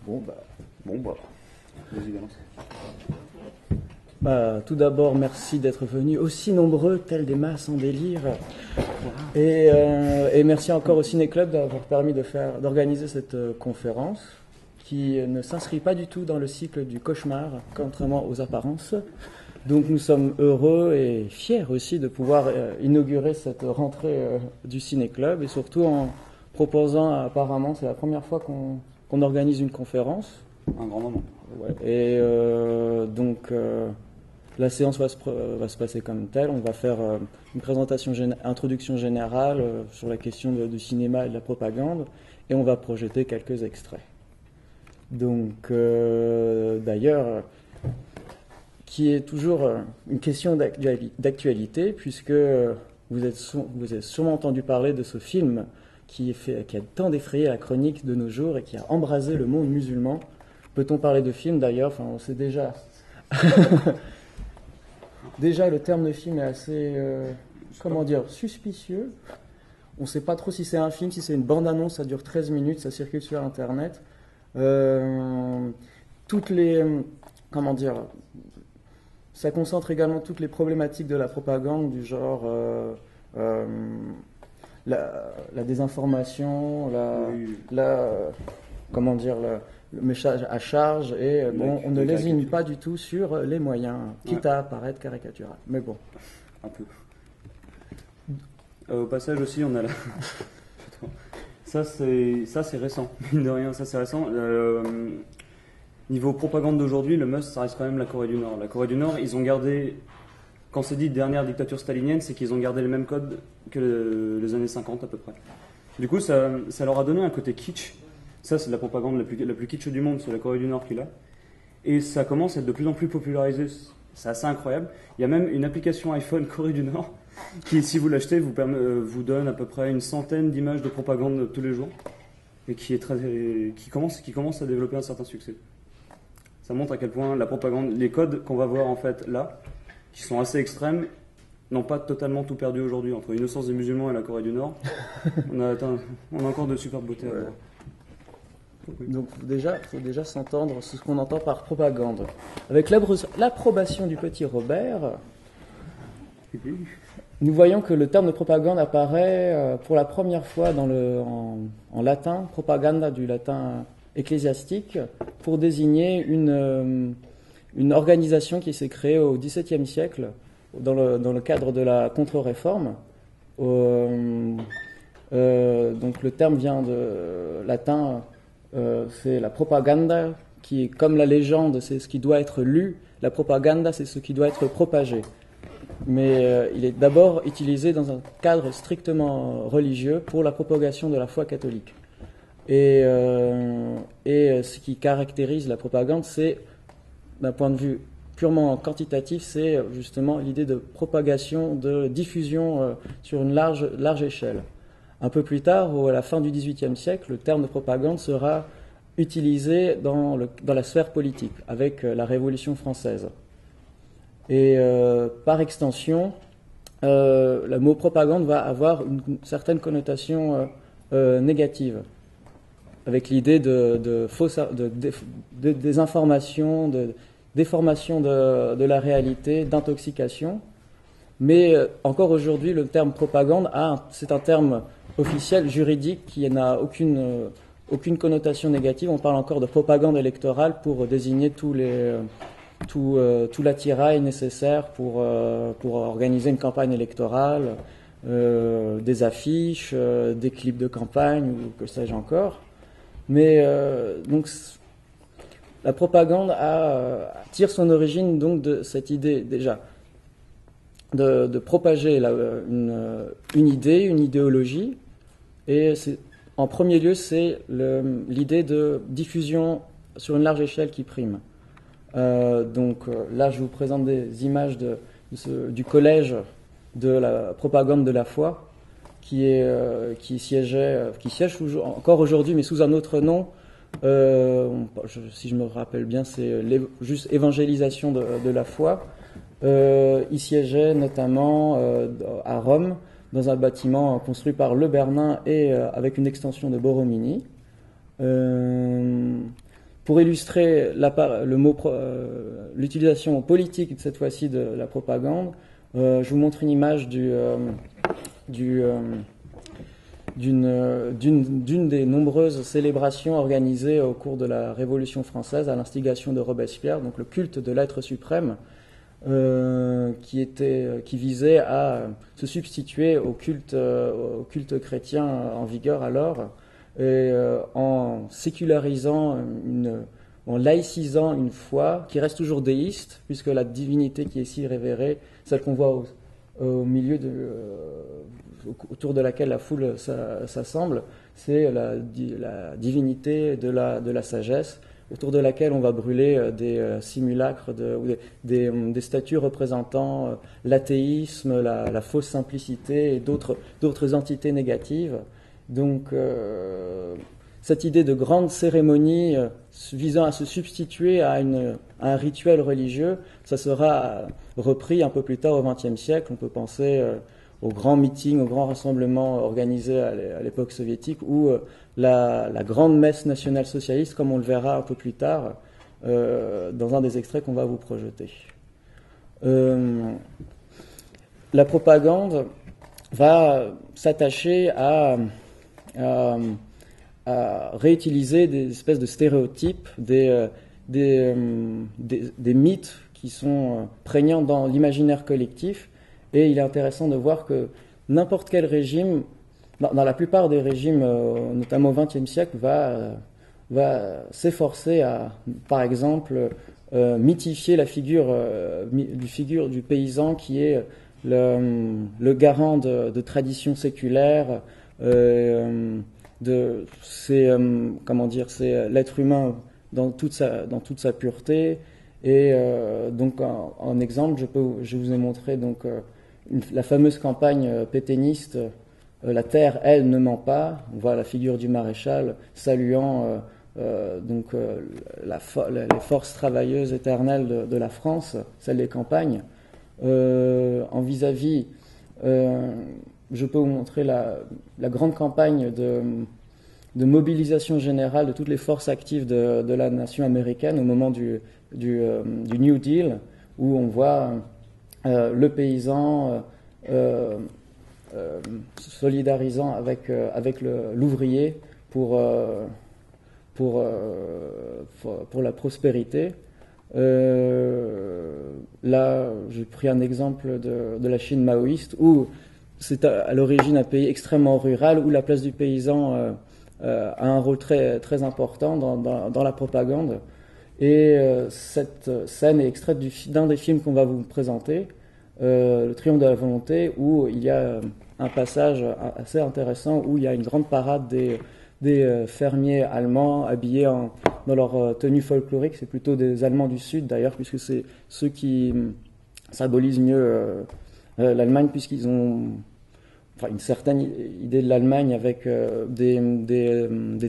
Bon, bah, vas-y, balance. Tout d'abord, merci d'être venus aussi nombreux, tels des masses en délire. Et merci encore au Ciné Club d'avoir permis d'organiser cette conférence qui ne s'inscrit pas du tout dans le cycle du cauchemar, contrairement aux apparences. Donc nous sommes heureux et fiers aussi de pouvoir inaugurer cette rentrée du Ciné Club et surtout en proposant, apparemment, c'est la première fois qu'on organise une conférence. Un grand moment. Ouais. Et donc la séance va se passer comme telle. On va faire une présentation, introduction générale sur la question du cinéma et de la propagande, et on va projeter quelques extraits. Donc d'ailleurs, qui est toujours une question d'actualité, puisque vous avez sûrement entendu parler de ce film qui a tant défrayé la chronique de nos jours et qui a embrasé le monde musulman. Peut-on parler de film d'ailleurs? Enfin, on sait déjà. Déjà, le terme de film est assez, suspicieux. On ne sait pas trop si c'est un film, si c'est une bande-annonce, ça dure 13 minutes, ça circule sur Internet. Ça concentre également toutes les problématiques de la propagande, du genre la désinformation, le message à charge, et on ne lésine pas du tout sur les moyens, quitte à paraître caricatural. Mais bon. Un peu. Au passage aussi, on a là. Ça c'est récent, mine de rien, ça c'est récent. Niveau propagande d'aujourd'hui, le must, ça reste quand même la Corée du Nord. La Corée du Nord, ils ont gardé, quand c'est dit dernière dictature stalinienne, c'est qu'ils ont gardé les mêmes codes que les années 50 à peu près. Du coup, ça leur a donné un côté kitsch. Ça, c'est la propagande la plus kitsch du monde, c'est la Corée du Nord qui l'a. Et ça commence à être de plus en plus popularisé. C'est assez incroyable. Il y a même une application iPhone Corée du Nord qui, si vous l'achetez, vous donne à peu près une centaine d'images de propagande tous les jours et qui commence à développer un certain succès. Ça montre à quel point la propagande, les codes qu'on va voir en fait là, qui sont assez extrêmes, n'ont pas totalement tout perdu aujourd'hui. Entre l'innocence des musulmans et la Corée du Nord, on a encore de superbes beautés à voir. Donc faut déjà s'entendre sur ce qu'on entend par propagande. Avec l'approbation du petit Robert, nous voyons que le terme de propagande apparaît pour la première fois en latin, propaganda du latin ecclésiastique, pour désigner une organisation qui s'est créée au XVIIe siècle dans le cadre de la contre-réforme. Donc le terme vient de latin, c'est la propaganda, qui est comme la légende, c'est ce qui doit être lu. La propaganda, c'est ce qui doit être propagé. Mais il est d'abord utilisé dans un cadre strictement religieux pour la propagation de la foi catholique. Et ce qui caractérise la propagande, c'est, d'un point de vue purement quantitatif, c'est justement l'idée de propagation, de diffusion sur une large échelle. Un peu plus tard, à la fin du XVIIIe siècle, le terme de propagande sera utilisé dans la sphère politique, avec la Révolution française. Et par extension, le mot propagande va avoir une certaine connotation négative, avec l'idée de désinformation, de déformation de la réalité, d'intoxication. Mais encore aujourd'hui, le terme propagande, c'est un terme officiel, juridique, qui n'a aucune connotation négative. On parle encore de propagande électorale pour désigner tout l'attirail nécessaire pour organiser une campagne électorale, des affiches, des clips de campagne, ou que sais-je encore. Mais donc la propagande tire son origine donc de cette idée déjà de propager une idée, une idéologie, et en premier lieu c'est l'idée de diffusion sur une large échelle qui prime. Donc là je vous présente des images du collège de la propagande de la foi qui siège encore aujourd'hui, mais sous un autre nom. Si je me rappelle bien, c'est juste évangélisation de la foi. Il siégeait notamment à Rome, dans un bâtiment construit par Le Bernin et avec une extension de Borromini. Pour illustrer l'utilisation politique cette fois-ci de la propagande, je vous montre une image d'une des nombreuses célébrations organisées au cours de la Révolution française à l'instigation de Robespierre, donc le culte de l'être suprême, qui visait à se substituer au culte chrétien en vigueur alors, et en sécularisant, en laïcisant une foi qui reste toujours déiste, puisque la divinité qui est ici révérée, celle qu'on voit au milieu autour de laquelle la foule s'assemble, c'est la divinité de la sagesse, autour de laquelle on va brûler des simulacres, des statues représentant l'athéisme, la fausse simplicité et d'autres entités négatives. Donc, cette idée de grande cérémonie visant à se substituer à un rituel religieux, ça sera repris un peu plus tard au XXe siècle. On peut penser aux grands meetings, aux grands rassemblements organisés à l'époque soviétique, ou la grande messe nationale socialiste, comme on le verra un peu plus tard dans un des extraits qu'on va vous projeter. La propagande va s'attacher à réutiliser des espèces de stéréotypes, des mythes qui sont prégnants dans l'imaginaire collectif. Et il est intéressant de voir que n'importe quel régime, dans la plupart des régimes, notamment au XXe siècle, va s'efforcer à, par exemple, mythifier la figure du paysan qui est le garant de traditions séculaires, c'est l'être humain dans toute sa pureté. Et donc en exemple, je vous ai montré donc la fameuse campagne pétainiste, la terre, elle, ne ment pas. On voit la figure du maréchal saluant les forces travailleuses éternelles de la France, celles des campagnes. En vis-à-vis, je peux vous montrer la grande campagne de mobilisation générale de toutes les forces actives de la nation américaine au moment du New Deal, où on voit le paysan solidarisant avec l'ouvrier pour la prospérité. Là, j'ai pris un exemple de la Chine maoïste, où c'est à l'origine un pays extrêmement rural, où la place du paysan a un rôle très, très important dans la propagande. Et cette scène est extraite d'un des films qu'on va vous présenter, Le Triomphe de la volonté, où il y a un passage assez intéressant où il y a une grande parade des fermiers allemands habillés dans leur tenue folklorique. C'est plutôt des Allemands du Sud d'ailleurs, puisque c'est ceux qui symbolisent mieux l'Allemagne, puisqu'ils ont une certaine idée de l'Allemagne avec des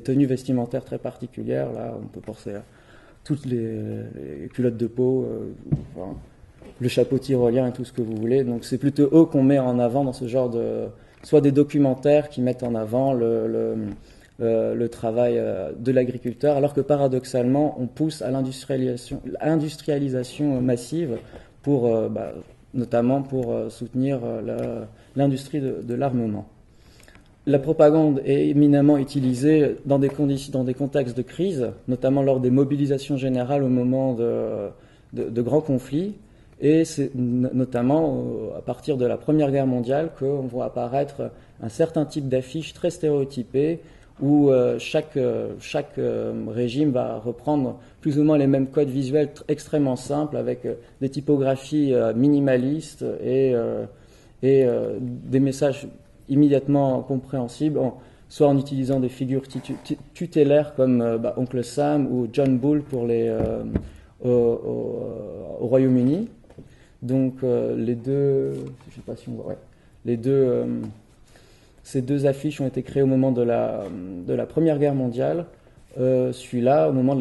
tenues vestimentaires très particulières. Là, on peut penser à toutes les culottes de peau, le chapeau tyrolien et tout ce que vous voulez. Donc c'est plutôt eux qu'on met en avant dans ce genre soit des documentaires qui mettent en avant le travail de l'agriculteur, alors que paradoxalement on pousse à l'industrialisation massive notamment pour soutenir l'industrie de l'armement. La propagande est éminemment utilisée dans des contextes de crise, notamment lors des mobilisations générales au moment de grands conflits. Et c'est notamment à partir de la Première Guerre mondiale qu'on voit apparaître un certain type d'affiches très stéréotypées où chaque régime va reprendre plus ou moins les mêmes codes visuels extrêmement simples avec des typographies minimalistes et des messages immédiatement compréhensibles, soit en utilisant des figures tutélaires comme Oncle Sam ou John Bull pour au Royaume-Uni. Donc les deux, je sais pas si on voit, ces deux affiches ont été créées au moment de la Première Guerre mondiale. Celui-là, au moment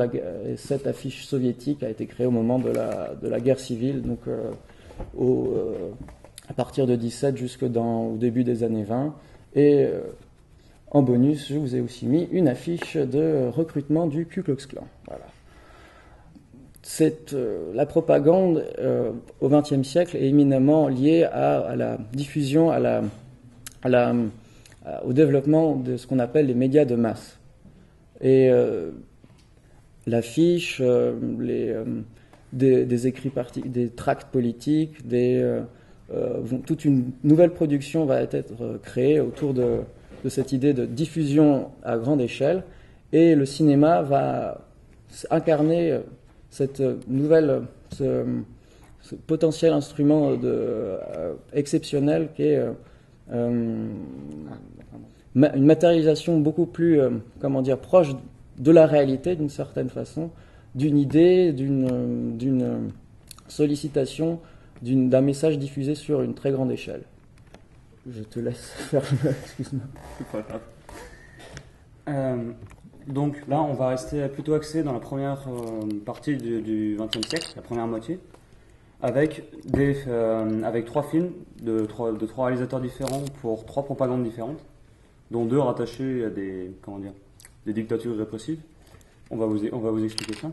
cette affiche soviétique a été créée au moment de la guerre civile, donc à partir de 17 au début des années 20. Et en bonus, je vous ai aussi mis une affiche de recrutement du Ku Klux Klan. Voilà. la propagande au XXe siècle est éminemment liée à la diffusion, au développement de ce qu'on appelle les médias de masse. Et l'affiche, des écrits des tracts politiques, toute une nouvelle production va être créée autour de cette idée de diffusion à grande échelle, et le cinéma va incarner cette ce potentiel instrument exceptionnel qui est une matérialisation beaucoup plus, proche de la réalité d'une certaine façon, d'une idée, d'une sollicitation, d'un message diffusé sur une très grande échelle. Je te laisse faire excuse-moi. C'est pas grave. Donc là, on va rester plutôt axé dans la première partie du XXe siècle, la première moitié, avec trois films de trois réalisateurs différents pour trois propagandes différentes, dont deux rattachés à des dictatures répressives. On va vous expliquer ça.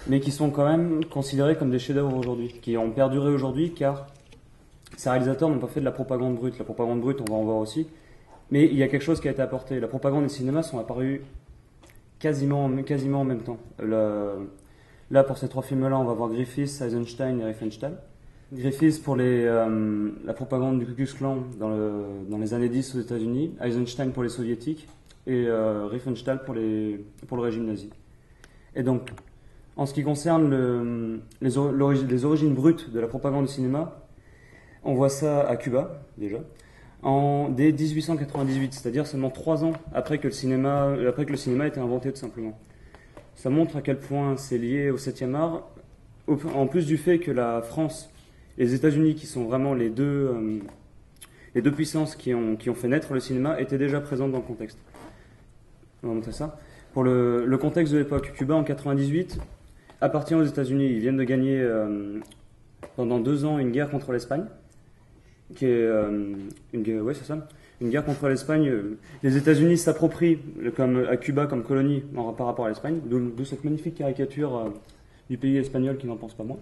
Mais qui sont quand même considérés comme des chefs-d'œuvre aujourd'hui, qui ont perduré aujourd'hui car ces réalisateurs n'ont pas fait de la propagande brute. La propagande brute, on va en voir aussi. Mais il y a quelque chose qui a été apporté. La propagande et le cinéma sont apparus quasiment en même temps. Là, pour ces trois films-là, on va voir Griffiths, Eisenstein et Riefenstahl. Griffiths pour la propagande du Ku Klux Klan dans les années 10 aux États-Unis, Eisenstein pour les soviétiques et Riefenstahl pour le régime nazi. Et donc, en ce qui concerne les origines brutes de la propagande du cinéma, on voit ça à Cuba, déjà, dès 1898, c'est-à-dire seulement 3 ans après que le cinéma ait été inventé, tout simplement. Ça montre à quel point c'est lié au 7e art, en plus du fait que la France et les États-Unis, qui sont vraiment les deux puissances qui ont fait naître le cinéma, étaient déjà présentes dans le contexte. On va montrer ça. Pour le contexte de l'époque, Cuba en 98 appartient aux États-Unis. Ils viennent de gagner pendant 2 ans une guerre contre l'Espagne, qui est une guerre contre l'Espagne. Les États-Unis s'approprient à Cuba comme colonie par rapport à l'Espagne, d'où cette magnifique caricature du pays espagnol qui n'en pense pas moins.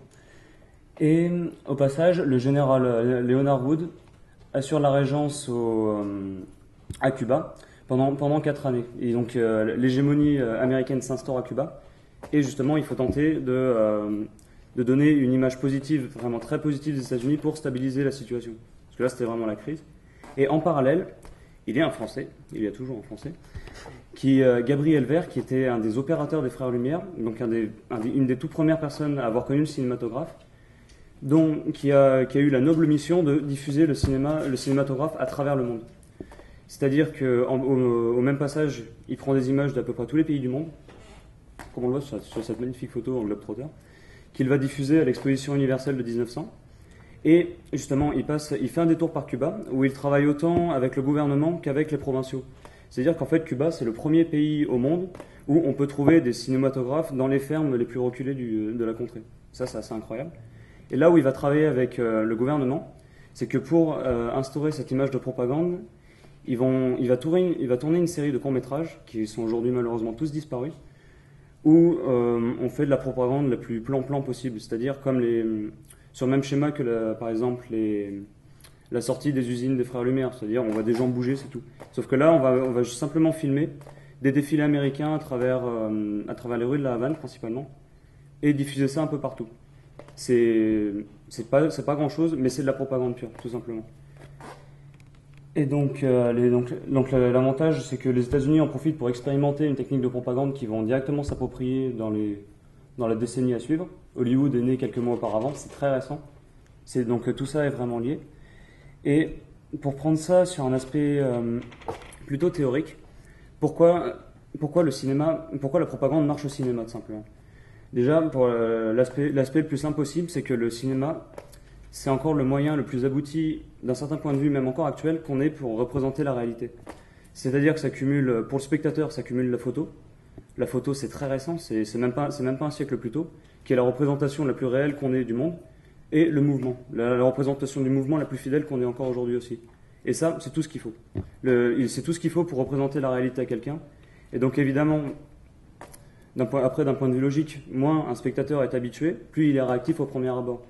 Et au passage, le général Leonard Wood assure la régence à Cuba pendant 4 années. Et donc l'hégémonie américaine s'instaure à Cuba. Et justement, il faut tenter de donner une image positive, vraiment très positive des États-Unis pour stabiliser la situation. Parce que là, c'était vraiment la crise. Et en parallèle, il y a toujours un Français, Gabriel Vert, qui était un des opérateurs des Frères Lumière, donc une des toutes premières personnes à avoir connu le cinématographe, qui a eu la noble mission de diffuser le cinématographe à travers le monde. C'est-à-dire qu'au même passage, il prend des images d'à peu près tous les pays du monde, comme on le voit sur cette magnifique photo en Globetrotter, qu'il va diffuser à l'exposition universelle de 1900. Et justement, il fait un détour par Cuba, où il travaille autant avec le gouvernement qu'avec les provinciaux. C'est-à-dire qu'en fait, Cuba, c'est le premier pays au monde où on peut trouver des cinématographes dans les fermes les plus reculées de la contrée. Ça, c'est assez incroyable. Et là où il va travailler avec le gouvernement, c'est que pour instaurer cette image de propagande, il va tourner une série de courts-métrages, qui sont aujourd'hui malheureusement tous disparus, où on fait de la propagande la plus plan-plan possible, c'est-à-dire sur le même schéma que par exemple la sortie des usines des Frères Lumière, c'est-à-dire on voit des gens bouger, c'est tout. Sauf que là, on va simplement filmer des défilés américains à travers les rues de la Havane principalement, et diffuser ça un peu partout. C'est pas grand-chose, mais c'est de la propagande pure, tout simplement. Et donc l'avantage, c'est que les États-Unis en profitent pour expérimenter une technique de propagande qu'ils vont directement s'approprier dans la décennie à suivre. Hollywood est né quelques mois auparavant, c'est très récent. Donc tout ça est vraiment lié. Et pour prendre ça sur un aspect plutôt théorique, pourquoi la propagande marche au cinéma, tout simplement. Déjà, pour l'aspect le plus simple possible, c'est que le cinéma, c'est encore le moyen le plus abouti, d'un certain point de vue, même encore actuel, qu'on ait pour représenter la réalité. C'est-à-dire que pour le spectateur, ça cumule la photo. La photo, c'est très récent, c'est même pas un siècle plus tôt, qui est la représentation la plus réelle qu'on ait du monde, et le mouvement, la représentation du mouvement la plus fidèle qu'on ait encore aujourd'hui aussi. Et ça, c'est tout ce qu'il faut. C'est tout ce qu'il faut pour représenter la réalité à quelqu'un. Et donc évidemment, Après, d'un point de vue logique, moins un spectateur est habitué, plus il est réactif au premier abord.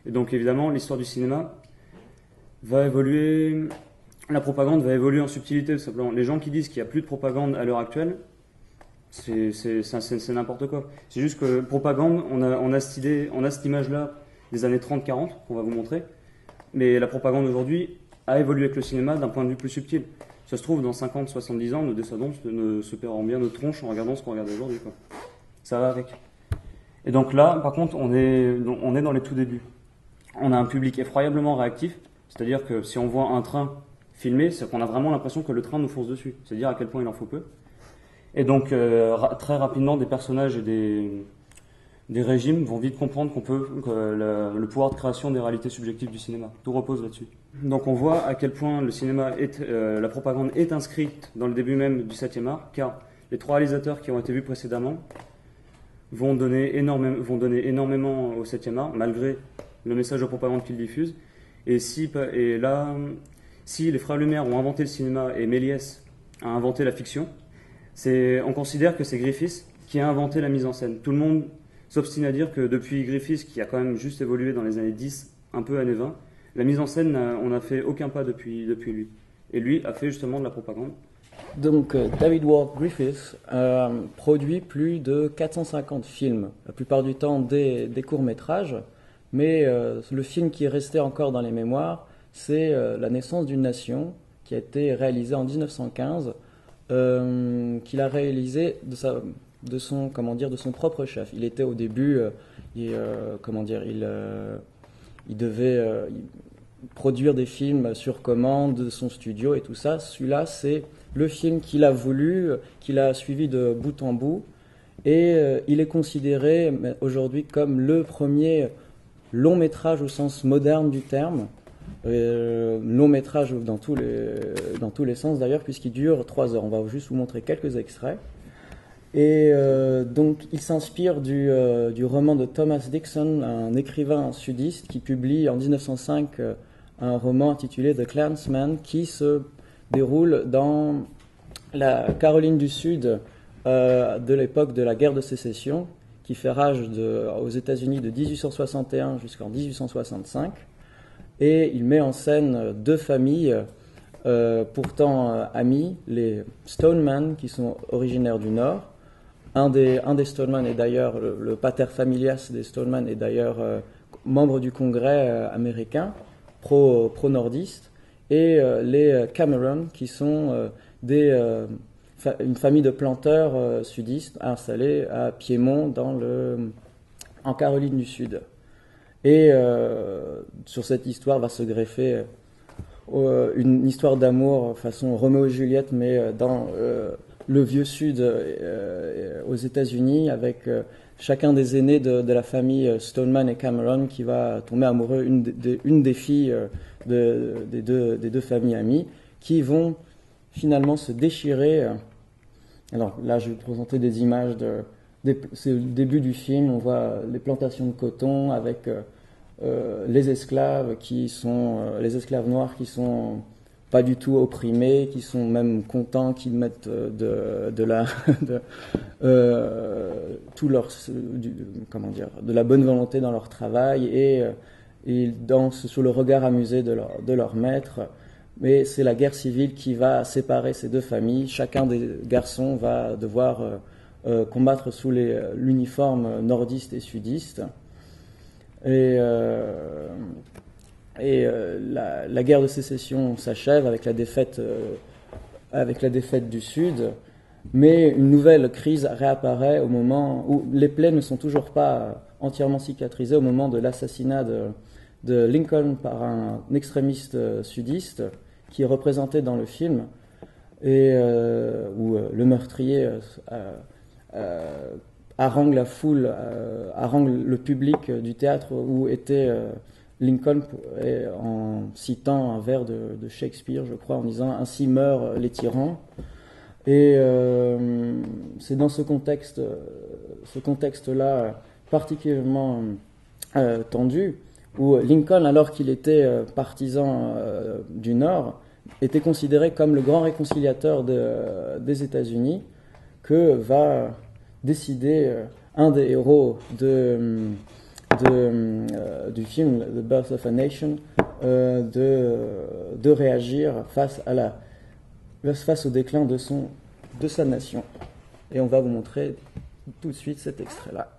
Et donc évidemment, l'histoire du cinéma va évoluer, la propagande va évoluer en subtilité, tout simplement. Les gens qui disent qu'il n'y a plus de propagande à l'heure actuelle, c'est n'importe quoi. C'est juste que propagande, on a cette image-là des années 30-40, qu'on va vous montrer, mais la propagande aujourd'hui a évolué avec le cinéma d'un point de vue plus subtil. Ça se trouve, dans 50-70 ans, nos descendants se paieront bien notre tronche en regardant ce qu'on regarde aujourd'hui, quoi. Ça va avec. Et donc là, par contre, on est dans les tout débuts. On a un public effroyablement réactif, c'est-à-dire que si on voit un train filmé, c'est qu'on a vraiment l'impression que le train nous fonce dessus. C'est-à-dire à quel point il en faut peu. Et donc, très rapidement, des personnages et des régimes vont vite comprendre que le pouvoir de création des réalités subjectives du cinéma. Tout repose là-dessus. Donc on voit à quel point le cinéma la propagande est inscrite dans le début même du 7e art, car les 3 réalisateurs qui ont été vus précédemment vont donner énormément au 7e art, malgré le message de propagande qu'ils diffusent. Et si les frères Lumière ont inventé le cinéma et Méliès a inventé la fiction, on considère que c'est Griffith qui a inventé la mise en scène. Tout le monde s'obstine à dire que depuis Griffith, qui a quand même juste évolué dans les années 10, un peu années 20, la mise en scène, on n'a fait aucun pas depuis lui. Et lui a fait justement de la propagande. Donc David Ward Griffith produit plus de 450 films, la plupart du temps des courts-métrages, mais le film qui est resté encore dans les mémoires, c'est La naissance d'une nation, qui a été réalisé en 1915, qu'il a réalisé de son propre chef. Il était au début, il devait produire des films sur commande de son studio et tout ça. Celui-là, c'est le film qu'il a voulu, qu'il a suivi de bout en bout, et il est considéré aujourd'hui comme le premier long métrage au sens moderne du terme. Long métrage dans tous les sens d'ailleurs, puisqu'il dure 3 heures. On va juste vous montrer quelques extraits. Et donc il s'inspire du roman de Thomas Dixon, un écrivain sudiste qui publie en 1905 un roman intitulé The Clansman, qui se déroule dans la Caroline du Sud de l'époque de la guerre de sécession, qui fait rage aux États-Unis de 1861 jusqu'en 1865. Et il met en scène 2 familles pourtant amies, les Stoneman, qui sont originaires du Nord. Un des Stoneman est d'ailleurs, le pater familias des Stoneman est d'ailleurs membre du Congrès américain, pro-nordiste, et les Cameron, qui sont une famille de planteurs sudistes installés à Piémont, en Caroline du Sud. Et sur cette histoire va se greffer une histoire d'amour façon Roméo et Juliette, mais dans le vieux Sud aux États-Unis, avec chacun des aînés de la famille Stoneman et Cameron qui va tomber amoureux une des filles des deux familles amies, qui vont finalement se déchirer. Alors là, je vais vous présenter des images c'est le début du film. On voit les plantations de coton avec les esclaves les esclaves noirs qui sont pas du tout opprimés, qui sont même contents, qui mettent de la bonne volonté dans leur travail, et ils dansent sous le regard amusé de leur maître. Mais c'est la guerre civile qui va séparer ces 2 familles. Chacun des garçons va devoir combattre sous l'uniforme nordiste et sudiste. Et la guerre de sécession s'achève avec la défaite du Sud, mais une nouvelle crise réapparaît au moment où les plaies ne sont toujours pas entièrement cicatrisées, au moment de l'assassinat de Lincoln par un extrémiste sudiste qui est représenté dans le film, et où le meurtrier harangue la foule, harangue le public du théâtre où était Lincoln, en citant un vers de Shakespeare, je crois, en disant « Ainsi meurent les tyrans ». Et c'est dans ce contexte-là particulièrement tendu, où Lincoln, alors qu'il était partisan du Nord, était considéré comme le grand réconciliateur des États-Unis, que va décidé, un des héros du film The Birth of a Nation, de réagir face au déclin de sa nation. Et on va vous montrer tout de suite cet extrait-là.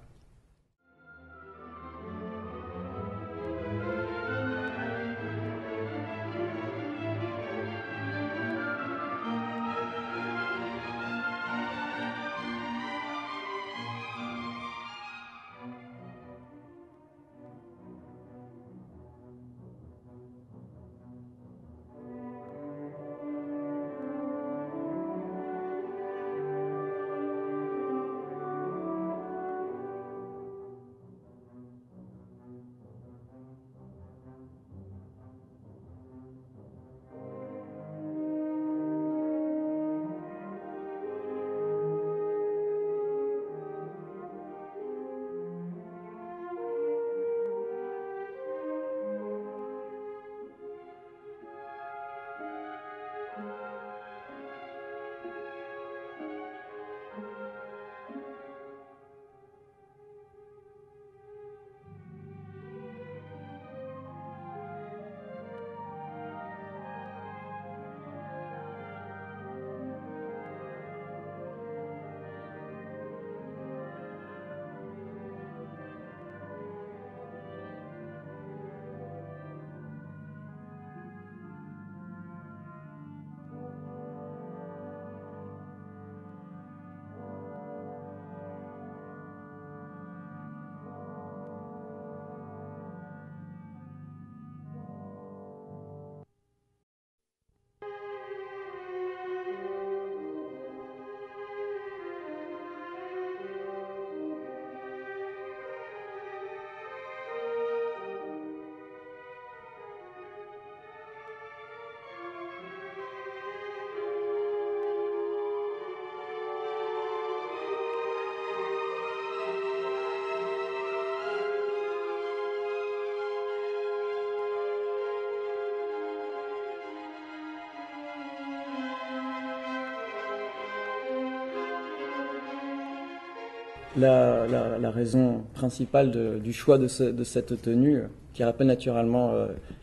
La raison principale du choix de cette tenue, qui rappelle naturellement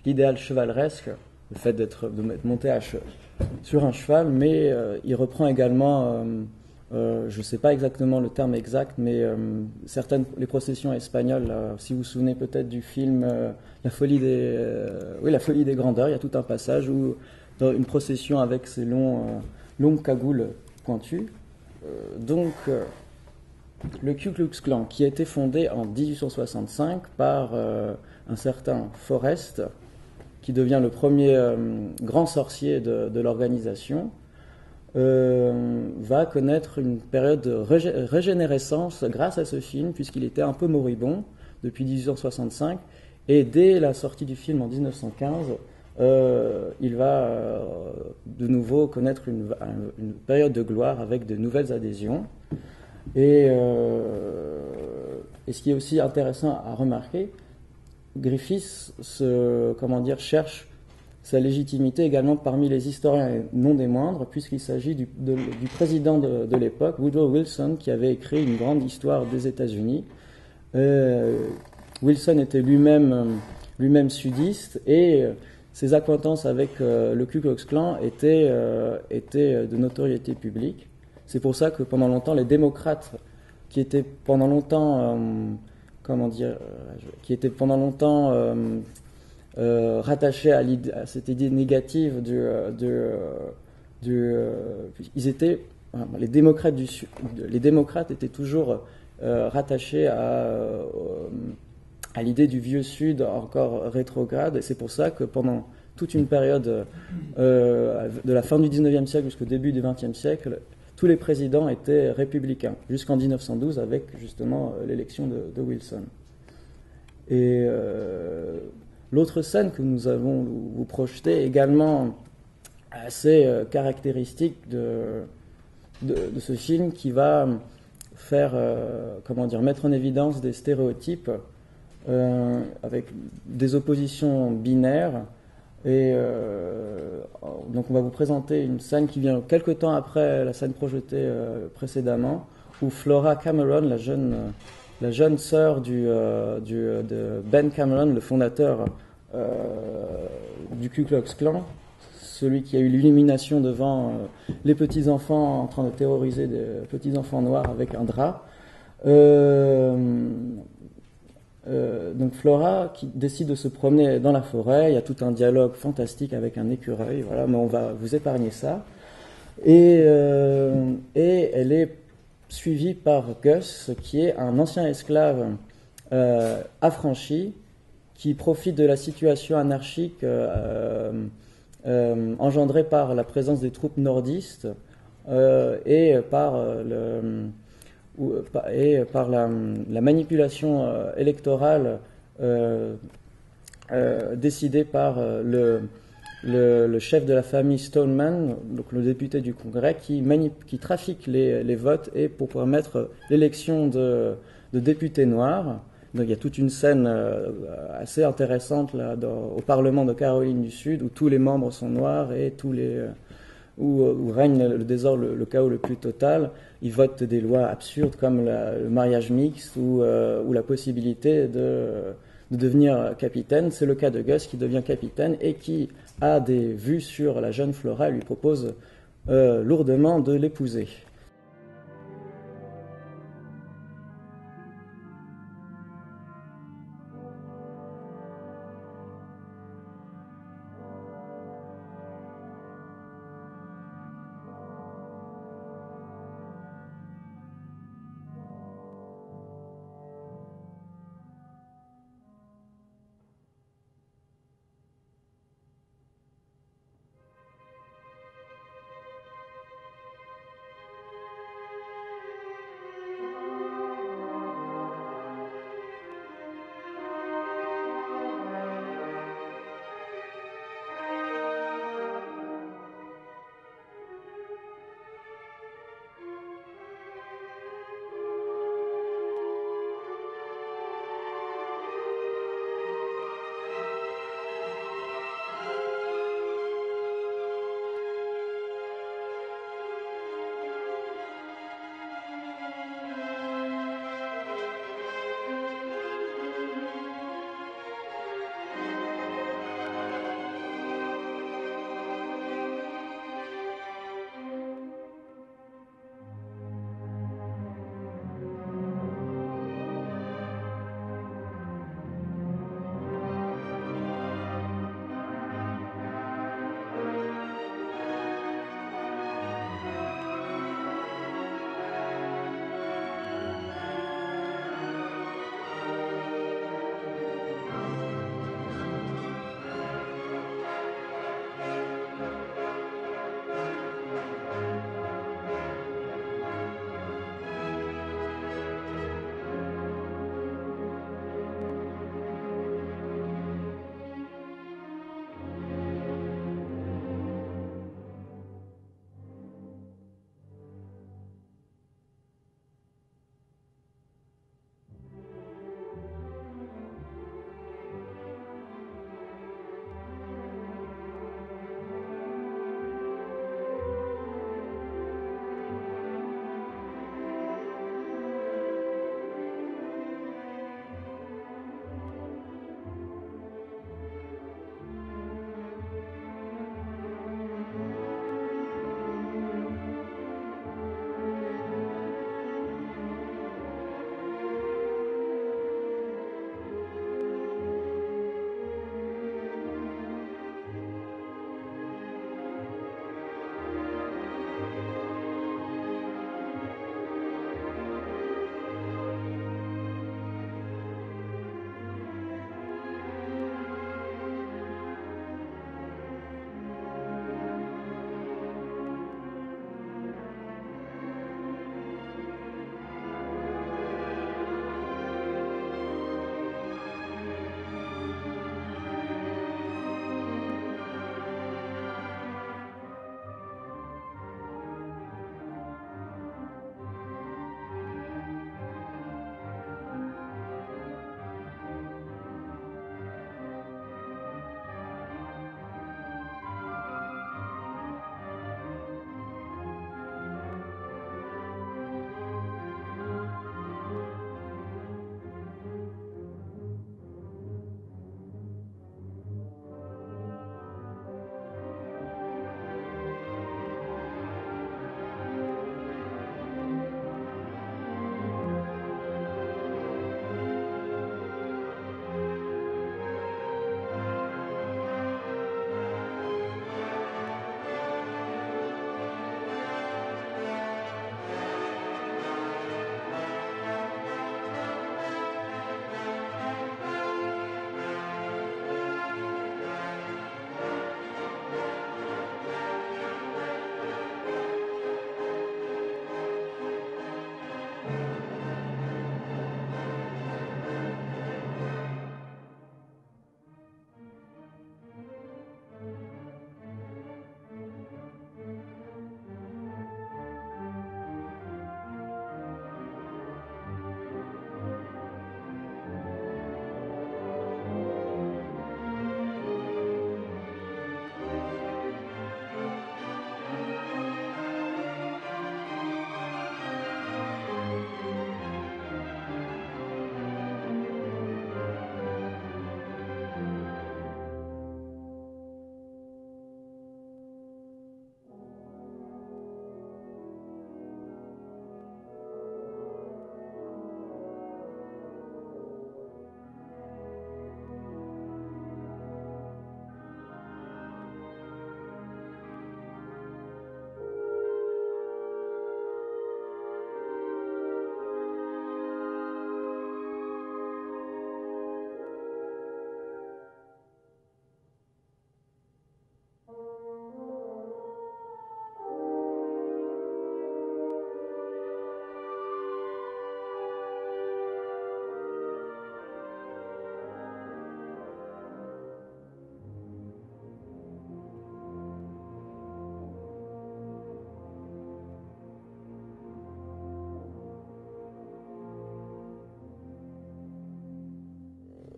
l'idéal chevaleresque, le fait de monter sur un cheval, mais il reprend également, je ne sais pas exactement le terme exact, mais les processions espagnoles, si vous vous souvenez peut-être du film La folie des grandeurs, il y a tout un passage où dans une procession avec ces longues cagoules pointues. Le Ku Klux Klan, qui a été fondé en 1865 par un certain Forrest, qui devient le premier grand sorcier de l'organisation, va connaître une période de régénérescence grâce à ce film, puisqu'il était un peu moribond depuis 1865, et dès la sortie du film en 1915, il va de nouveau connaître une période de gloire avec de nouvelles adhésions. Et ce qui est aussi intéressant à remarquer, Griffiths cherche sa légitimité également parmi les historiens, et non des moindres, puisqu'il s'agit du président de l'époque, Woodrow Wilson, qui avait écrit une grande histoire des États-Unis. Wilson était lui-même sudiste, et ses acquaintances avec le Ku Klux Klan étaient de notoriété publique. C'est pour ça que pendant longtemps, les démocrates, qui étaient pendant longtemps, rattachés à cette idée négative les démocrates étaient toujours rattachés à l'idée du vieux Sud encore rétrograde, et c'est pour ça que pendant toute une période de la fin du 19e siècle jusqu'au début du 20e siècle, tous les présidents étaient républicains, jusqu'en 1912 avec justement l'élection de Wilson. Et l'autre scène que nous avons vous projetée, également assez caractéristique de ce film, qui va faire, mettre en évidence des stéréotypes avec des oppositions binaires. Et donc on va vous présenter une scène qui vient quelque temps après la scène projetée précédemment, où Flora Cameron, la jeune sœur de Ben Cameron, le fondateur du Ku Klux Klan, celui qui a eu l'illumination devant les petits-enfants en train de terroriser des petits-enfants noirs avec un drap. Donc Flora qui décide de se promener dans la forêt, il y a tout un dialogue fantastique avec un écureuil, voilà, mais on va vous épargner ça. Et elle est suivie par Gus, qui est un ancien esclave affranchi, qui profite de la situation anarchique engendrée par la présence des troupes nordistes et par la manipulation électorale décidée par le chef de la famille Stoneman, donc le député du Congrès, qui trafique les votes et pour permettre l'élection de députés noirs. Donc il y a toute une scène assez intéressante là, au Parlement de Caroline du Sud où tous les membres sont noirs et où règne le désordre, le chaos le plus total. Ils votent des lois absurdes comme le mariage mixte ou la possibilité de devenir capitaine. C'est le cas de Gus qui devient capitaine et qui a des vues sur la jeune Flora et lui propose lourdement de l'épouser.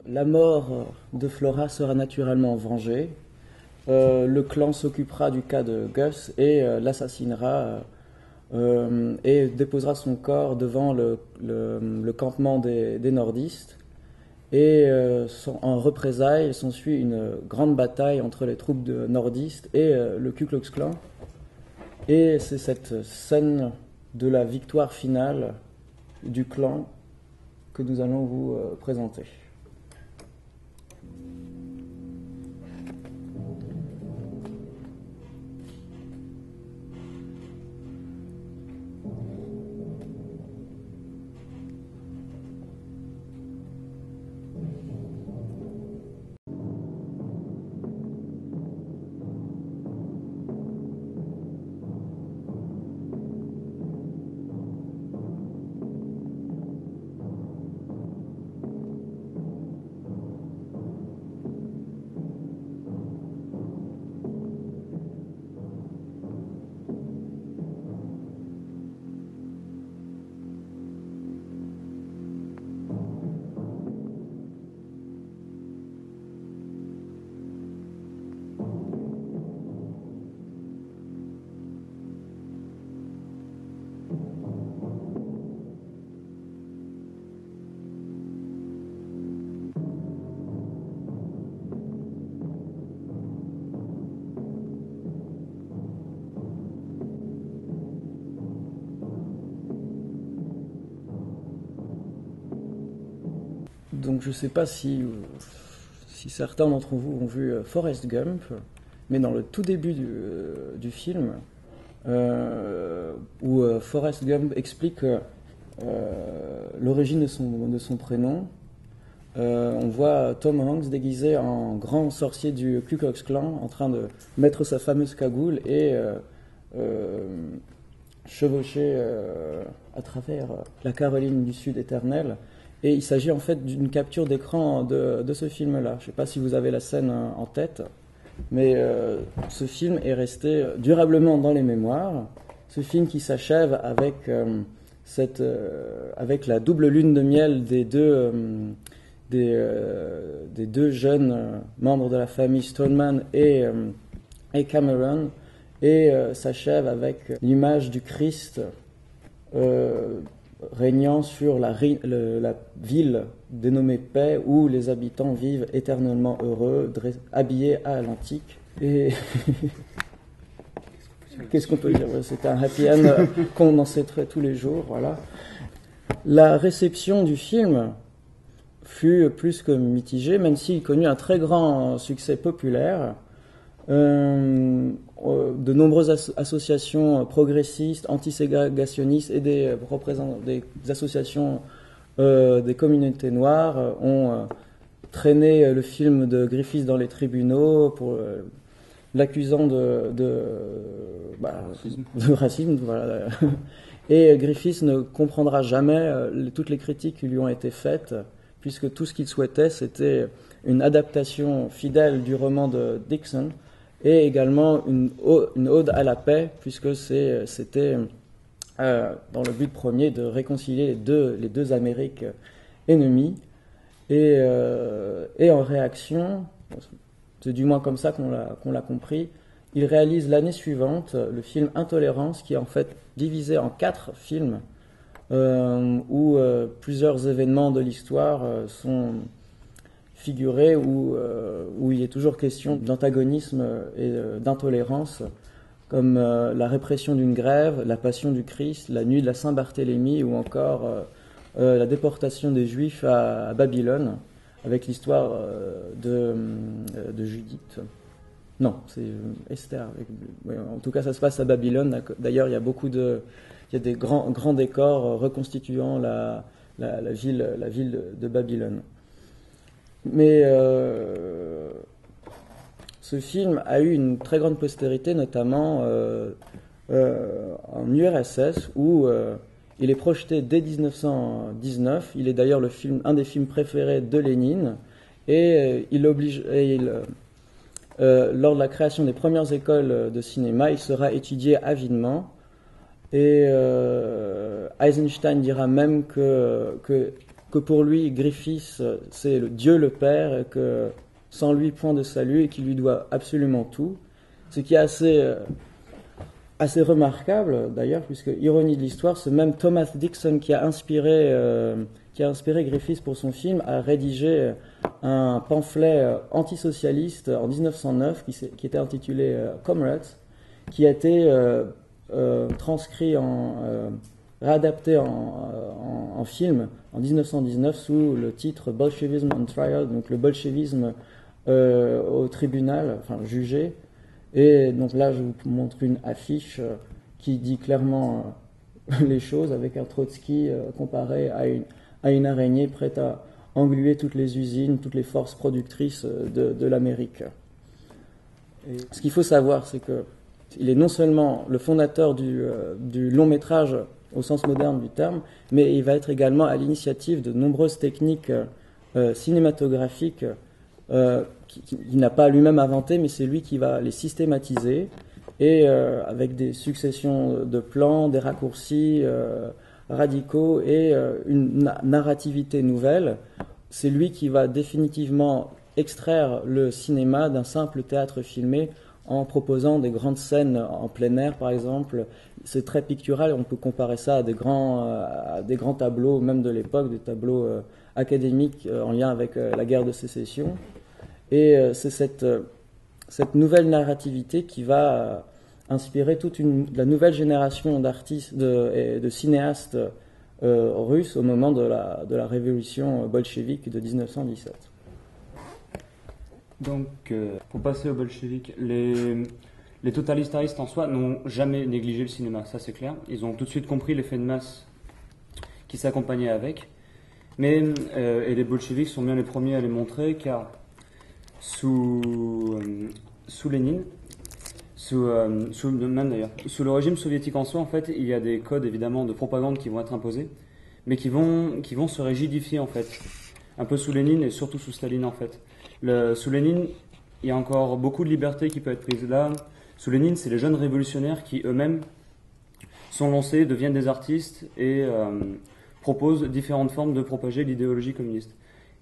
la mort de Flora sera naturellement vengée. Le clan s'occupera du cas de Gus et l'assassinera et déposera son corps devant le campement des nordistes. Et en représailles, s'ensuit une grande bataille entre les troupes de nordistes et le Ku Klux Klan. Et c'est cette scène de la victoire finale du clan que nous allons vous présenter. Donc je ne sais pas si certains d'entre vous ont vu Forrest Gump, mais dans le tout début du film, où Forrest Gump explique l'origine de son prénom, on voit Tom Hanks déguisé en grand sorcier du Ku Klux Klan en train de mettre sa fameuse cagoule et chevaucher à travers la Caroline du Sud éternelle. Et il s'agit en fait d'une capture d'écran de ce film-là. Je ne sais pas si vous avez la scène en tête, mais ce film est resté durablement dans les mémoires. Ce film qui s'achève avec, avec la double lune de miel des deux jeunes membres de la famille Stoneman et Cameron, et s'achève avec l'image du Christ régnant sur la ville dénommée Paix, où les habitants vivent éternellement heureux, habillés à l'antique. Et qu'est-ce qu'on peut dire? C'est un happy end qu'on ancêtrait tous les jours, voilà. La réception du film fut plus que mitigée, même s'il connut un très grand succès populaire. De nombreuses associations progressistes, antiségrégationnistes et des associations des communautés noires ont traîné le film de Griffith dans les tribunaux pour l'accusant de racisme. Voilà. Et Griffith ne comprendra jamais toutes les critiques qui lui ont été faites, puisque tout ce qu'il souhaitait, c'était une adaptation fidèle du roman de Dixon, et également une ode à la paix, puisque c'était dans le but premier de réconcilier les deux Amériques ennemies. Et en réaction, c'est du moins comme ça qu'on l'a compris, il réalise l'année suivante le film Intolérance, qui est en fait divisé en 4 films, où plusieurs événements de l'histoire sont figurés, où il est toujours question d'antagonisme et d'intolérance, comme la répression d'une grève, la Passion du Christ, la nuit de la Saint-Barthélemy, ou encore la déportation des Juifs à Babylone, avec l'histoire de Judith. Non, c'est Esther. En tout cas, ça se passe à Babylone. D'ailleurs, il y a des grands décors reconstituant la ville de Babylone. Mais ce film a eu une très grande postérité, notamment en URSS, où il est projeté dès 1919. Il est d'ailleurs un des films préférés de Lénine, et lors de la création des premières écoles de cinéma, il sera étudié avidement. Et Eisenstein dira même que que pour lui, Griffiths, c'est Dieu le Père, et que sans lui, point de salut, et qu'il lui doit absolument tout. Ce qui est assez remarquable, d'ailleurs, puisque, ironie de l'histoire, ce même Thomas Dixon qui a inspiré Griffiths pour son film a rédigé un pamphlet antisocialiste en 1909 qui était intitulé Comrades, qui a été transcrit réadapté en film en 1919 sous le titre Bolshevism on Trial, donc le bolchevisme au tribunal, enfin jugé. Et donc là, je vous montre une affiche qui dit clairement les choses, avec un Trotsky comparé à une araignée prête à engluer toutes les usines, toutes les forces productrices de l'Amérique. Et ce qu'il faut savoir, c'est qu'il est non seulement le fondateur du long métrage au sens moderne du terme, mais il va être également à l'initiative de nombreuses techniques cinématographiques qu'il n'a pas lui-même inventé, mais c'est lui qui va les systématiser, et avec des successions de plans, des raccourcis radicaux et une narrativité nouvelle. C'est lui qui va définitivement extraire le cinéma d'un simple théâtre filmé en proposant des grandes scènes en plein air, par exemple. C'est très pictural, on peut comparer ça à des grands tableaux, même de l'époque, des tableaux académiques en lien avec la guerre de sécession. Et c'est cette nouvelle narrativité qui va inspirer toute la nouvelle génération d'artistes et de cinéastes russes au moment de la révolution bolchevique de 1917. Donc, pour passer aux bolcheviks, les totalitaristes en soi n'ont jamais négligé le cinéma, ça c'est clair. Ils ont tout de suite compris l'effet de masse qui s'accompagnait avec. Mais et les bolcheviks sont bien les premiers à les montrer, car sous Lénine, même d'ailleurs, sous le régime soviétique en soi, en fait, il y a des codes évidemment de propagande qui vont être imposés, mais qui vont se rigidifier en fait, un peu sous Lénine et surtout sous Staline en fait. Sous Lénine, il y a encore beaucoup de liberté qui peut être prise. Là, sous Lénine, c'est les jeunes révolutionnaires qui eux-mêmes sont lancés, deviennent des artistes et proposent différentes formes de propager l'idéologie communiste.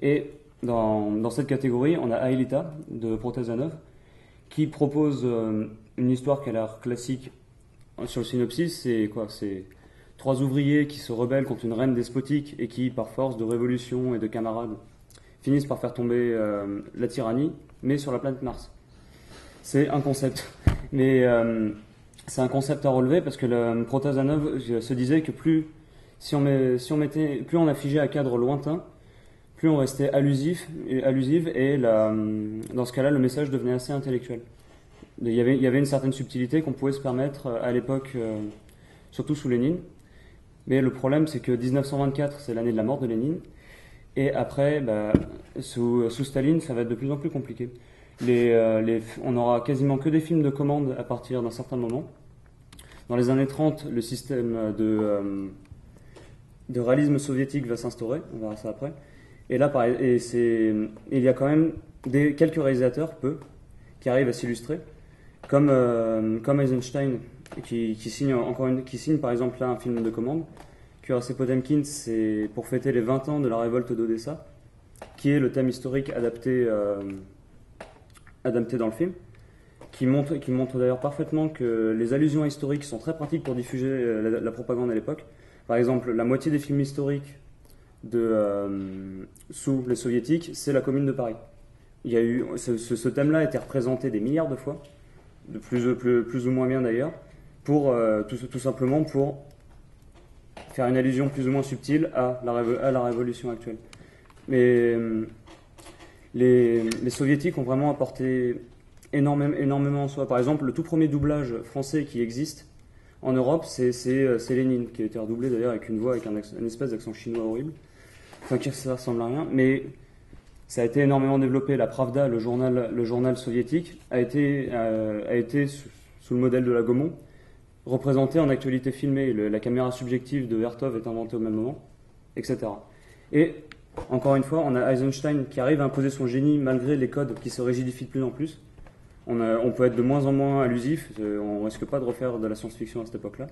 Et dans cette catégorie, on a Aelita de Protazanov qui propose une histoire qui a l'air classique sur le synopsis. C'est quoi? C'est 3 ouvriers qui se rebellent contre une reine despotique et qui, par force de révolution et de camarades, finissent par faire tomber la tyrannie, mais sur la planète Mars. C'est un concept. Mais c'est un concept à relever parce que le Protazanov se disait que plus on affichait à cadre lointain, plus on restait allusif et dans ce cas-là, le message devenait assez intellectuel. Il y avait une certaine subtilité qu'on pouvait se permettre à l'époque, surtout sous Lénine. Mais le problème, c'est que 1924, c'est l'année de la mort de Lénine. Et après, sous Staline, ça va être de plus en plus compliqué. On n'aura quasiment que des films de commande à partir d'un certain moment. Dans les années 30, le système de réalisme soviétique va s'instaurer, on verra ça après. Et là, il y a quand même quelques réalisateurs, peu, qui arrivent à s'illustrer, comme Eisenstein, qui signe par exemple là un film de commande. Cuirassé Potemkin, c'est pour fêter les 20 ans de la révolte d'Odessa, qui est le thème historique adapté dans le film, qui montre d'ailleurs parfaitement que les allusions historiques sont très pratiques pour diffuser la propagande à l'époque. Par exemple, la moitié des films historiques sous les soviétiques, c'est la Commune de Paris. Il y a eu ce thème-là a été représenté des milliards de fois, de plus ou moins bien d'ailleurs, pour tout simplement pour faire une allusion plus ou moins subtile à la révolution actuelle. Mais les soviétiques ont vraiment apporté énormément en soi. Par exemple, le tout premier doublage français qui existe en Europe, c'est Lénine, qui a été redoublé d'ailleurs avec une voix avec un espèce d'accent chinois horrible. Enfin, ça ressemble à rien, mais ça a été énormément développé. La Pravda, le journal soviétique, a été sous le modèle de la Gaumont, représenté en actualité filmée. La caméra subjective de Vertov est inventée au même moment, etc. Et encore une fois, on a Eisenstein qui arrive à imposer son génie malgré les codes qui se rigidifient de plus en plus. On peut être de moins en moins allusif, on ne risque pas de refaire de la science-fiction à cette époque-là.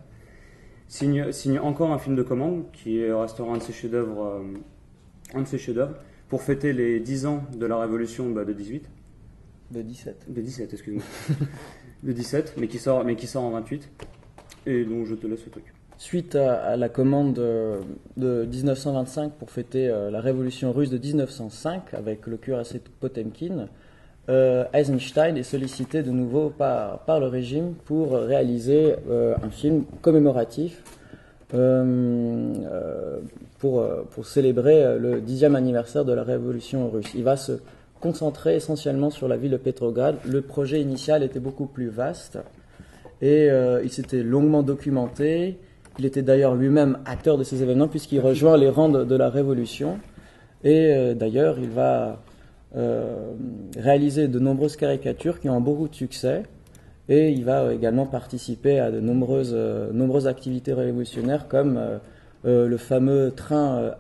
Signe encore un film de commande qui restera un de ses chefs-d'œuvre un de ses chefs-d'œuvre, pour fêter les 10 ans de la révolution de 18. De 17. De 17, excuse-moi. De 17, mais qui sort en 28. Et donc je te laisse le truc. Suite à la commande de 1925 pour fêter la révolution russe de 1905 avec le cuirassé Potemkin, Eisenstein est sollicité de nouveau par le régime pour réaliser un film commémoratif pour célébrer le 10e anniversaire de la révolution russe. Il va se concentrer essentiellement sur la ville de Petrograd. Le projet initial était beaucoup plus vaste et il s'était longuement documenté. Il était d'ailleurs lui-même acteur de ces événements puisqu'il rejoint les rangs de la révolution. Et d'ailleurs, il va réaliser de nombreuses caricatures qui ont beaucoup de succès. Et il va également participer à de nombreuses activités révolutionnaires comme le fameux train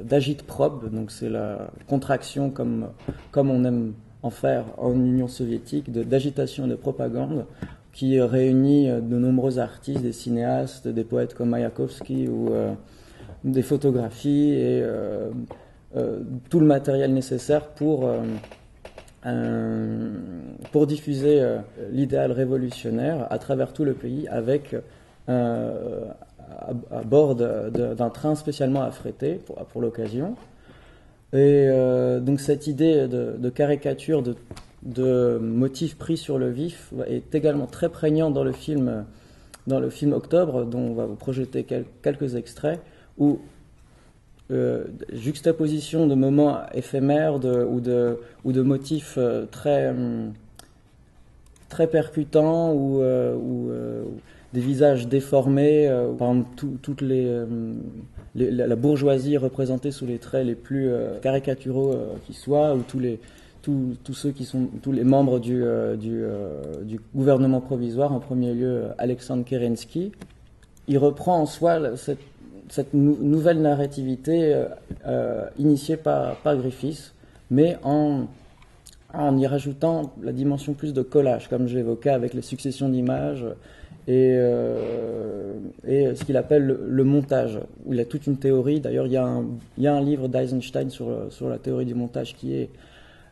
d'agitprop, donc c'est la contraction comme on aime en faire en Union soviétique, d'agitation et de propagande, qui réunit de nombreux artistes, des cinéastes, des poètes comme Mayakovsky ou des photographies et tout le matériel nécessaire pour diffuser l'idéal révolutionnaire à travers tout le pays avec à bord d'un train spécialement affrété pour l'occasion. Et donc cette idée de caricature, de motifs pris sur le vif est également très prégnante dans le film Octobre, dont on va vous projeter quelques extraits, où juxtaposition de moments éphémères ou de motifs très percutants ou des visages déformés, par exemple toute la bourgeoisie représentée sous les traits les plus caricaturaux qui soient, ou tous les membres du gouvernement provisoire, en premier lieu Alexandre Kerensky. Il reprend en soi cette nouvelle narrativité initiée par Griffiths, mais en y rajoutant la dimension plus de collage, comme j'évoquais avec les successions d'images et ce qu'il appelle le montage, où il y a toute une théorie. D'ailleurs, il y a un livre d'Eisenstein sur la théorie du montage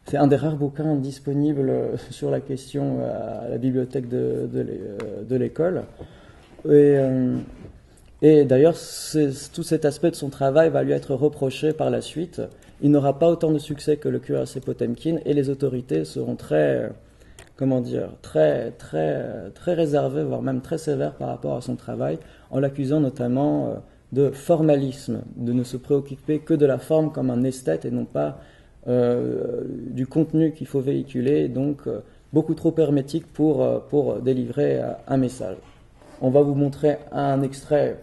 c'est un des rares bouquins disponibles sur la question à la bibliothèque de l'école. Et d'ailleurs, tout cet aspect de son travail va lui être reproché par la suite. Il n'aura pas autant de succès que le cuirassé Potemkin et les autorités seront très réservées, voire même très sévères par rapport à son travail, en l'accusant notamment de formalisme, de ne se préoccuper que de la forme comme un esthète et non pas du contenu qu'il faut véhiculer, donc beaucoup trop hermétique pour délivrer un message. On va vous montrer un extrait,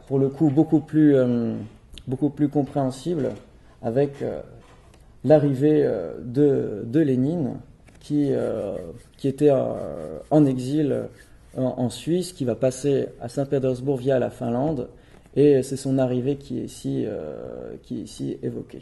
pour le coup, beaucoup plus compréhensible, avec l'arrivée de Lénine, qui était en exil en Suisse, qui va passer à Saint-Pétersbourg via la Finlande, et c'est son arrivée qui est ici évoquée.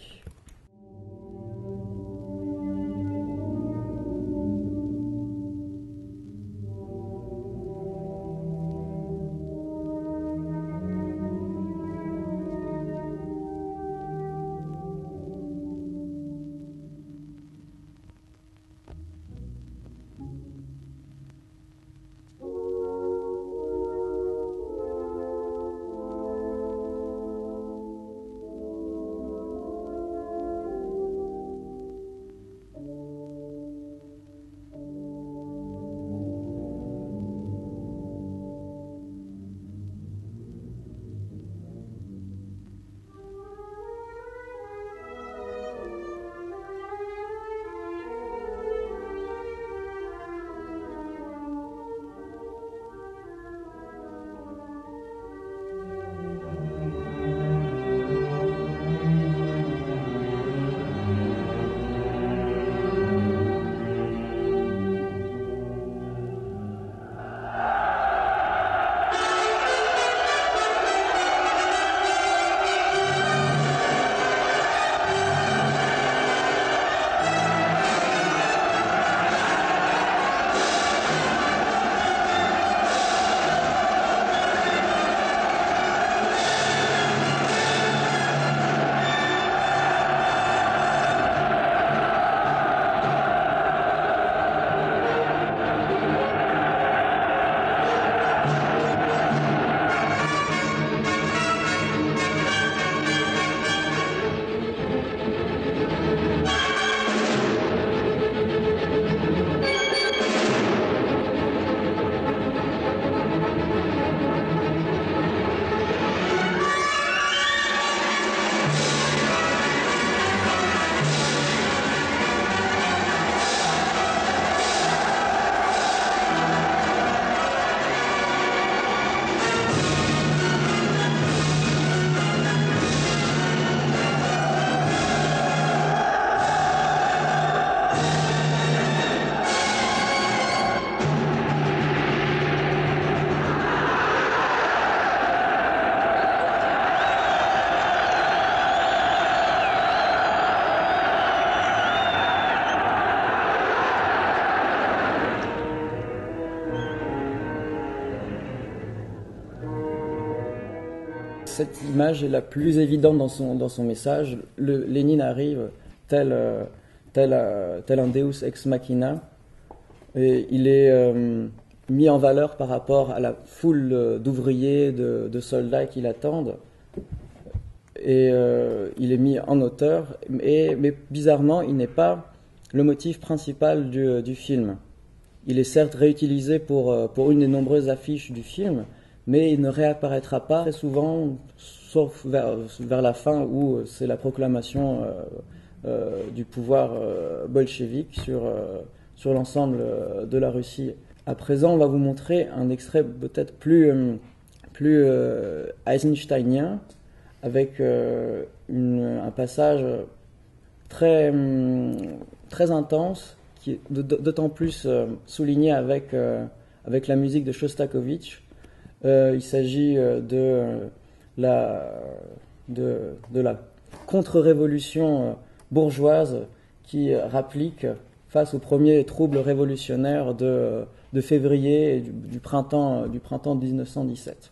cette image est la plus évidente dans son message. Lénine arrive tel un Deus ex machina, et il est mis en valeur par rapport à la foule d'ouvriers, de soldats qui l'attendent, et il est mis en auteur, mais bizarrement, il n'est pas le motif principal du film. Il est certes réutilisé pour une des nombreuses affiches du film, mais il ne réapparaîtra pas très souvent, sauf vers la fin où c'est la proclamation du pouvoir bolchevique sur l'ensemble de la Russie. À présent, on va vous montrer un extrait peut-être plus eisensteinien, avec un passage très intense, qui est d'autant plus souligné avec la musique de Shostakovich. Il s'agit de la contre-révolution bourgeoise qui rapplique face aux premiers troubles révolutionnaires de février et du printemps 1917.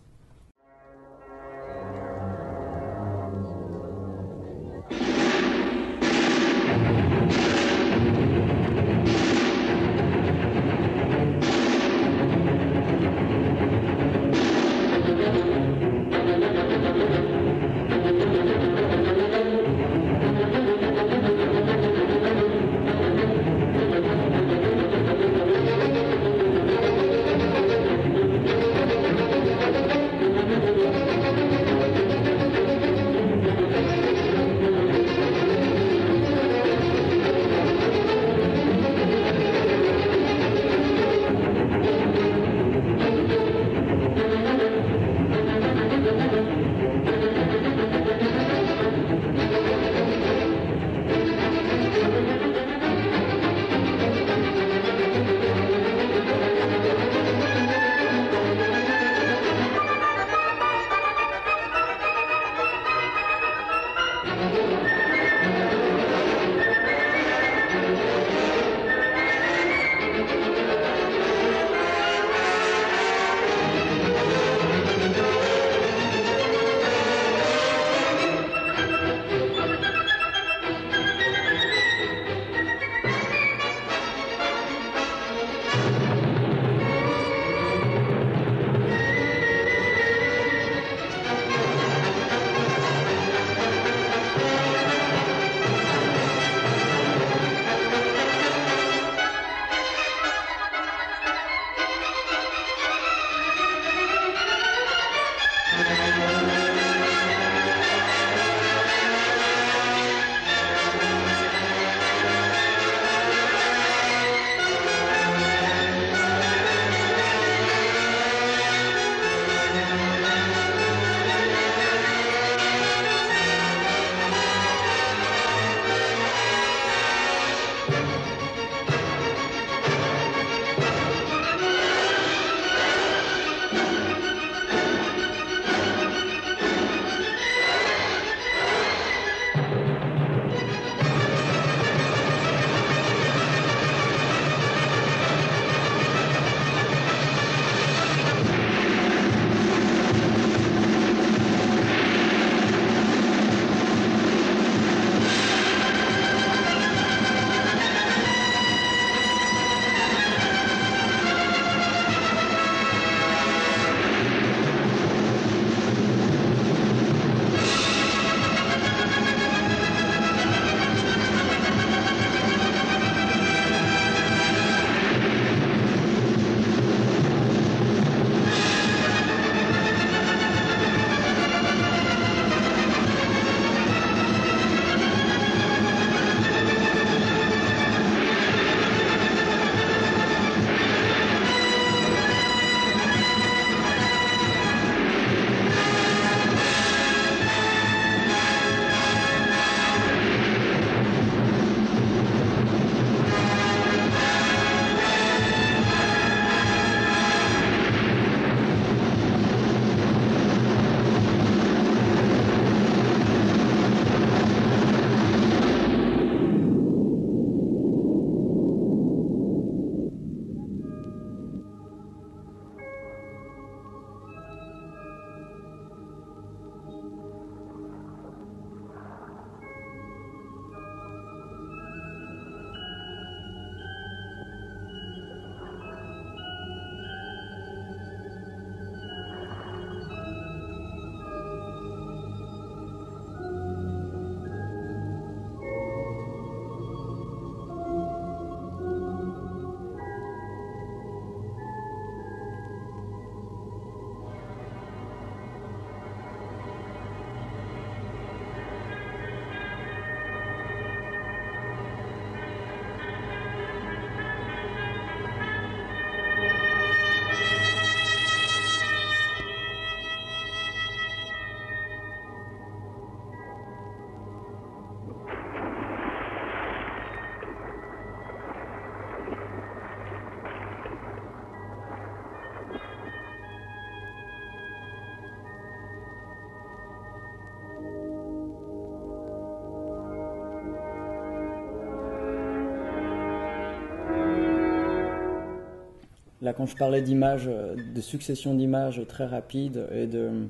Là, quand je parlais d'images, de succession d'images très rapides et de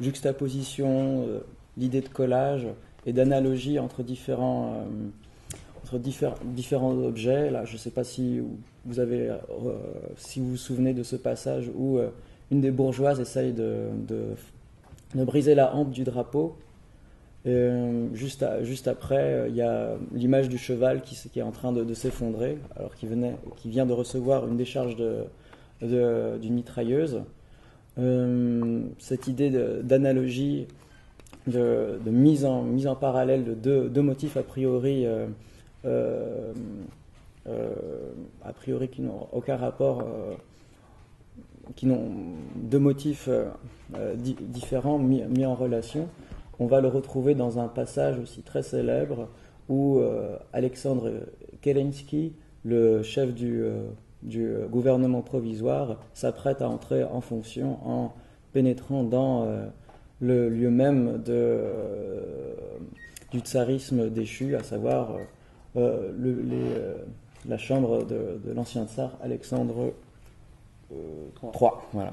juxtaposition, l'idée de collage et d'analogie entre différents objets. Là, je ne sais pas si si vous vous souvenez de ce passage où une des bourgeoises essaye de briser la hampe du drapeau. Juste après, il y a l'image du cheval qui est en train de s'effondrer, alors qu'il vient de recevoir une décharge d'une mitrailleuse. Cette idée d'analogie, de mise en parallèle de deux motifs a priori qui n'ont aucun rapport, qui n'ont deux motifs différents mis en relation. On va le retrouver dans un passage aussi très célèbre où Alexandre Kérenski, le chef du gouvernement provisoire, s'apprête à entrer en fonction en pénétrant dans le lieu même du tsarisme déchu, à savoir la chambre de l'ancien tsar Alexandre III. Voilà.